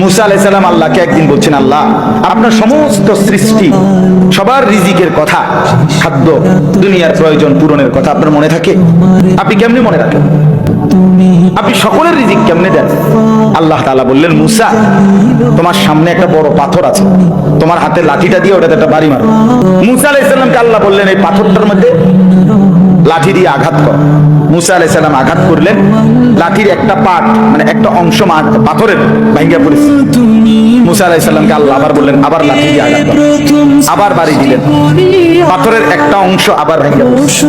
মুসা আলাইহিস সালাম আল্লাহকে একদিন বলছেন, আল্লাহ আপনার সমস্ত সৃষ্টি সবার রিজিকের কথা, খাদ্য দুনিয়ার প্রয়োজন পূরণের কথা আপনার মনে থাকে? আপনি কেমনে মনে রাখেন? আপনি সকলের রিজিক কেমনে দেন? আল্লাহ তাআলা বললেন, মুসা তোমার সামনে একটা বড় পাথর আছে, তোমার হাতে লাঠিটা দিয়ে ওটাতে একটা বাড়ি মারো। মুসা আলাইহিস সালামকে আল্লাহ বললেন, এই পাথরটার মধ্যে লাঠি দিয়ে আঘাত কর। মুসা আলাইহিস সালাম আঘাত করলেন, লাঠির একটা পার্ট মানে একটা অংশ পাথরের ভাঙিয়া পড়েছে। মুসা আলাইহিস সালামকে আল্লাহ আবার বললেন, আবার লাঠি দিয়ে আঘাত কর। আবার বাড়ি দিলেন, পাথরের একটা অংশ আবার ভেঙে পড়েছে।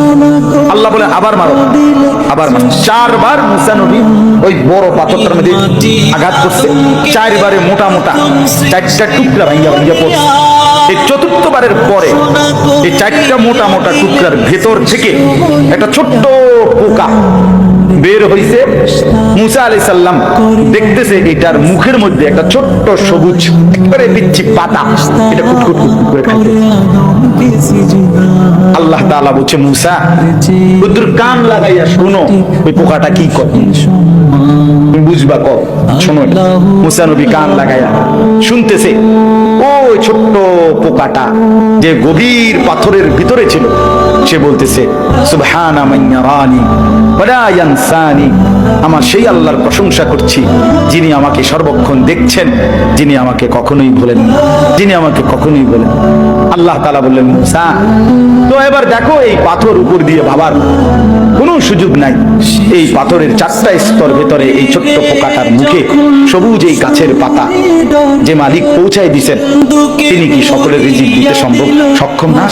আল্লাহ বলেন, আবার মারো, আবার মারো। চারবার মুসা নবী ওই বড় পাথরটার মধ্যে আঘাত করছে, চারবারে মোটা মোটা চারটা টুকরা ভাঙিয়া ভাঙিয়া পড়ছে। এই চতুর্থবারের পরে এই চারটা মোটা মোটা টুকরার ভেতর থেকে একটা ছোট্ট পোকা বের হইছে। মুসা আলাইহিস সালাম দেখতেছে এটার মুখের মধ্যে একটা ছোট্ট সবুজ একেবারে পিচ্ছি পাতা, এটা কুটকুট কুটকুট করে খাইতেছে। আল্লাহ তাআলা বলছে, মুসা বুদ্ধর কান লাগাইয়া শোনো ওই পোকাটা কি করে, বুঝবা কও, শোনো। মুসা নবী কান লাগাইয়া শুনতেছে, ওই ছোট্ট পোকাটা যে গভীর পাথরের ভিতরে ছিল, সে বলতেছে, সুবহানা মান ইয়ারানি ওয়ালা ইয়ানসানি, আমার সেই আল্লাহর প্রশংসা করছি যিনি আমাকে সর্বক্ষণ দেখছেন, যিনি আমাকে কখনোই ভোলেন না, যিনি আমাকে কখনোই ভোলেন। আল্লাহ তাআলা বললেন, মুসা তো এবার দেখো এই পাথর উপর দিয়ে ভাবার কোনো সুযোগ নাই। এই পাথরের চারটা স্তর ভেতরে এই ছোট্ট পোকাটার মুখে সবুজ এই গাছের পাতা যে মালিক পৌঁছায় দিছেন, তিনি কি সকলের রিজিক দিতে সক্ষম না?